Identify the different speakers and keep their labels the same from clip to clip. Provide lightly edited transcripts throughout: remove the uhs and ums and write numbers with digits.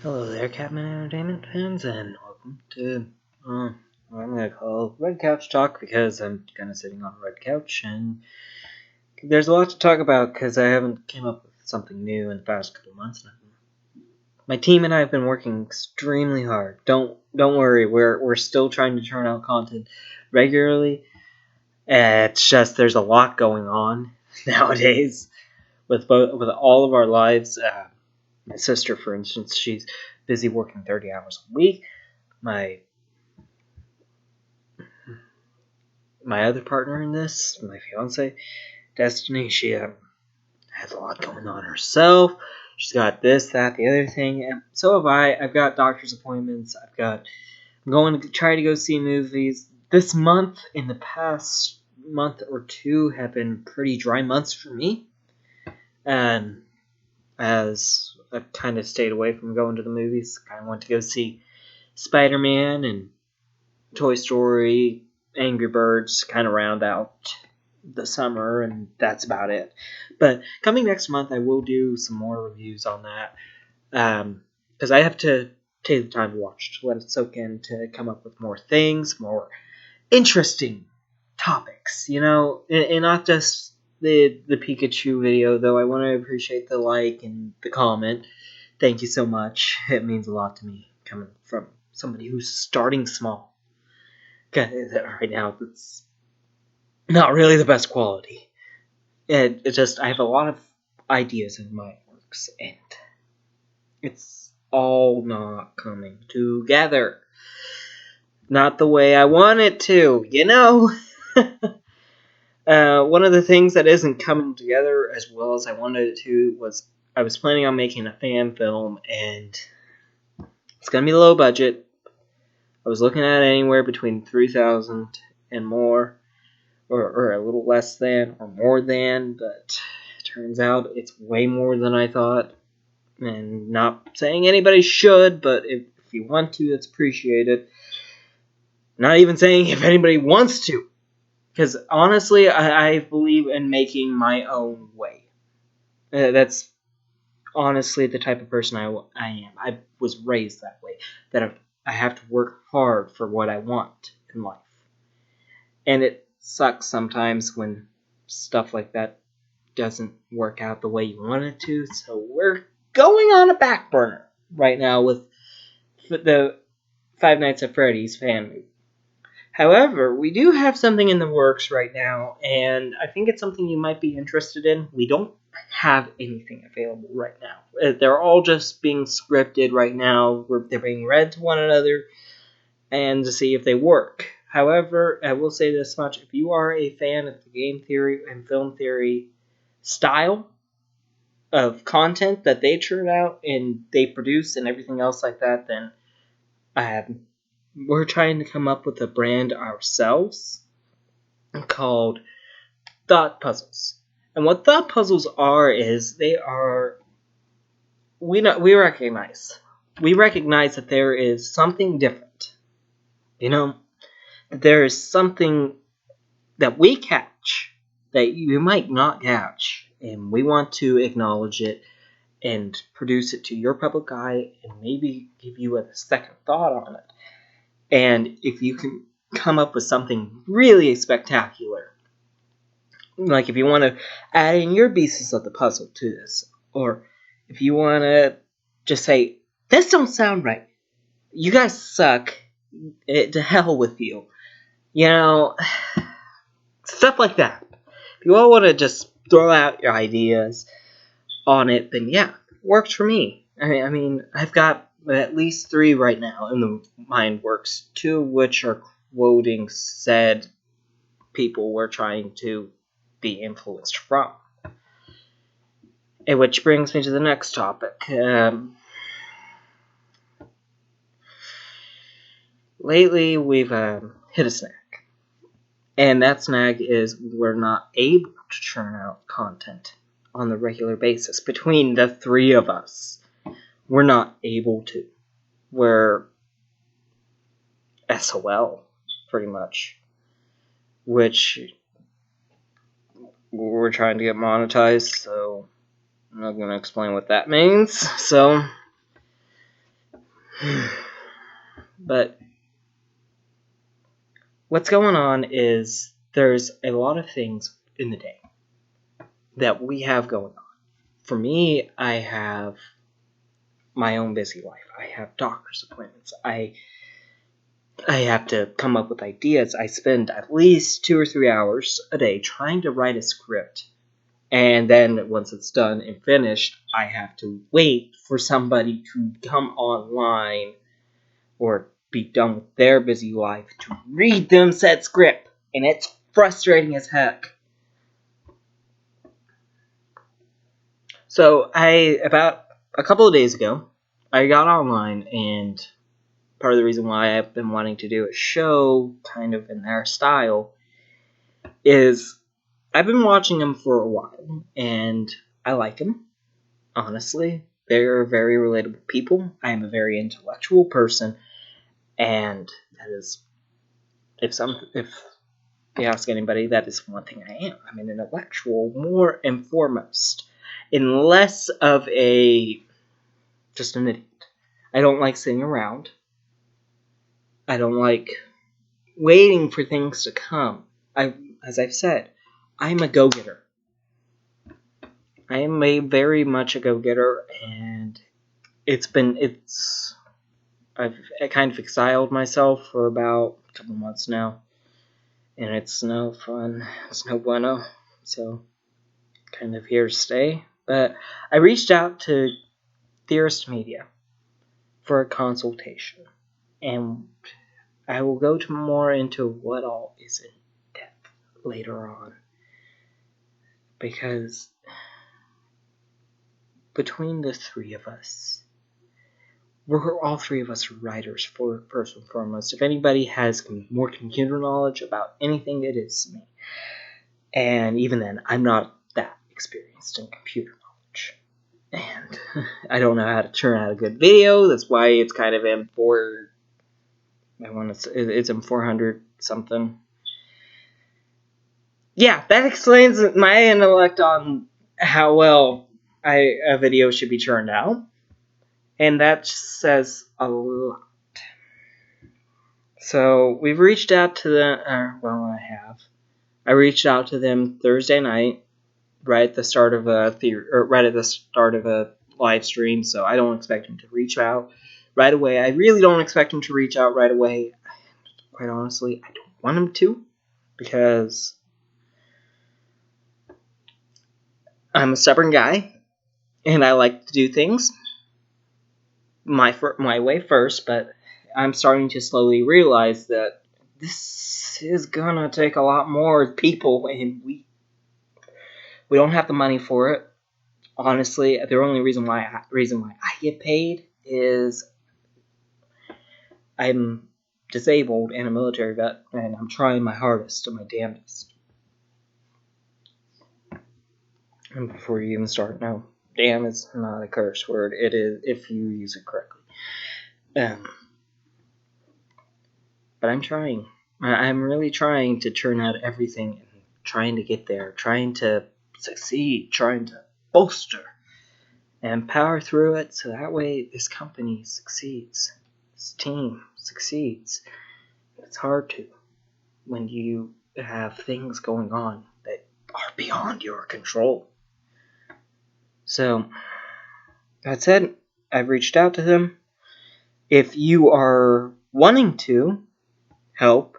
Speaker 1: Hello there, Katman Entertainment fans, and welcome to what I'm gonna call Red Couch Talk because I'm kind of sitting on a red couch and there's a lot to talk about because I haven't came up with something new in the past couple months. My team and I have been working extremely hard. Don't worry, we're still trying to turn out content regularly. It's just there's a lot going on nowadays with all of our lives. My sister, for instance, she's busy working 30 hours a week. My other partner in this, my fiance, Destiny, she has a lot going on herself. She's got this, that, the other thing, and so have I. I've got doctor's appointments. I'm going to try to go see movies. This month, in the past month or two, have been pretty dry months for me. And as I kind of stayed away from going to the movies, kind of went to go see Spider-Man and Toy Story, Angry Birds, kind of round out the summer, and that's about it. But coming next month, I will do some more reviews on that, because I have to take the time to watch, to let it soak in, to come up with more things, more interesting topics, and not just the Pikachu video, though I want to appreciate the like and the comment. Thank you so much. It means a lot to me, coming from somebody who's starting small. Right now, it's not really the best quality. It just, I have a lot of ideas in my works, and it's all not coming together. Not the way I want it to, One of the things that isn't coming together as well as I wanted it to was I was planning on making a fan film, and it's going to be low budget. I was looking at anywhere between $3,000 and more, or a little less than, or more than, but it turns out it's way more than I thought. And not saying anybody should, but if you want to, that's appreciated. Not even saying if anybody wants to, because honestly, I believe in making my own way. That's honestly the type of person I am. I was raised that way, that I have to work hard for what I want in life. And it sucks sometimes when stuff like that doesn't work out the way you want it to, so we're going on a back burner right now with the Five Nights at Freddy's fan movie. However, we do have something in the works right now, and I think it's something you might be interested in. We don't have anything available right now. They're all just being scripted right now. They're being read to one another and to see if they work. However, I will say this much. If you are a fan of the game theory and film theory style of content that they churn out and they produce and everything else like that, then we're trying to come up with a brand ourselves called Thought Puzzles. And what Thought Puzzles are is we recognize that there is something different. That there is something that we catch that you might not catch, and we want to acknowledge it and produce it to your public eye and maybe give you a second thought on it. And if you can come up with something really spectacular, like if you want to add in your pieces of the puzzle to this, or if you want to just say, this don't sound right, you guys suck, to hell with you. Stuff like that. If you all want to just throw out your ideas on it, then yeah, works for me. I mean, I've got at least 3 right now in the mind works, 2 of which are quoting said people we're trying to be influenced from. Which brings me to the next topic. Lately, we've hit a snag. And that snag is we're not able to churn out content on the regular basis. Between the 3 of us, we're not able to. We're SOL, pretty much. Which we're trying to get monetized, so I'm not going to explain what that means. So, But what's going on is there's a lot of things in the day that we have going on. For me, I have my own busy life. I have doctor's appointments. I have to come up with ideas. I spend at least 2 or 3 hours a day trying to write a script. And then once it's done and finished, I have to wait for somebody to come online or be done with their busy life to read them said script. And it's frustrating as heck. So about a couple of days ago, I got online, and part of the reason why I've been wanting to do a show kind of in their style is I've been watching them for a while, and I like them, honestly. They're very relatable people. I am a very intellectual person, and that is, if you ask anybody, that is one thing I am. I'm an intellectual, more and foremost, and less of just an idiot. I don't like sitting around. I don't like waiting for things to come. As I've said, I'm a go-getter. I am very much a go-getter, and I've kind of exiled myself for about a couple months now, and it's no fun. It's no bueno. So, kind of here to stay. But I reached out to Theorist Media for a consultation, and I will go more into what all is in depth later on, because between the three of us, we're all three of us writers, first and foremost. If anybody has more computer knowledge about anything, it is me. And even then, I'm not that experienced in computer knowledge. And I don't know how to turn out a good video. That's why it's kind of in it's in 400 something. Yeah, that explains my intellect on how well a video should be turned out. And that says a lot. So we've reached out to I reached out to them Thursday night, right at the start of a live stream. So I don't expect them to reach out right away. I really don't expect them to reach out right away. Quite honestly, I don't want them to, because I'm a stubborn guy, and I like to do things my way first. But I'm starting to slowly realize that this is gonna take a lot more people, and we don't have the money for it. Honestly, the only reason why I get paid is I'm disabled and a military vet, and I'm trying my hardest and my damnedest. And before you even start, no, damn is not a curse word. It is if you use it correctly. But I'm trying. I'm really trying to turn out everything, and trying to get there, trying to succeed, trying to bolster and power through it, so that way this company succeeds, this team succeeds. It's hard to when you have things going on that are beyond your control. So, that said, I've reached out to them. If you are wanting to help,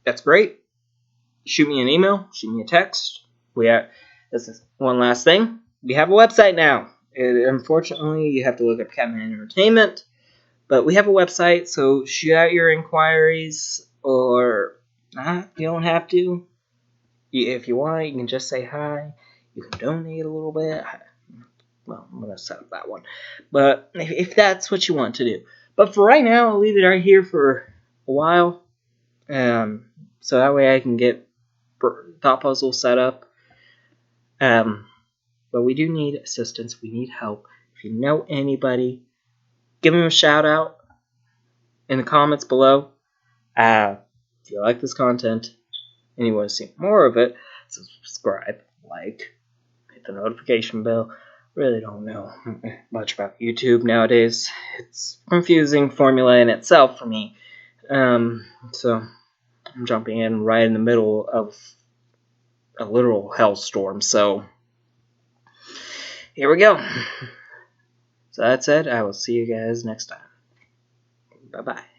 Speaker 1: that's great. Shoot me an email, shoot me a text. This is one last thing. We have a website now. Unfortunately, you have to look up Katman Entertainment, but we have a website, so shoot out your inquiries, or you don't have to. If you want, you can just say hi. You can donate a little bit. Well, I'm going to set up that one. But if that's what you want to do. But for right now, I'll leave it right here for a while. So that way I can get Thought Puzzle set up. But we do need assistance. We need help. If you know anybody, give them a shout out in the comments below. If you like this content and you want to see more of it, subscribe, hit the notification bell. really don't know much about YouTube nowadays. It's a confusing formula in itself for me. So I'm jumping in right in the middle of a literal hellstorm. So here we go. So that said, I will see you guys next time. Bye bye.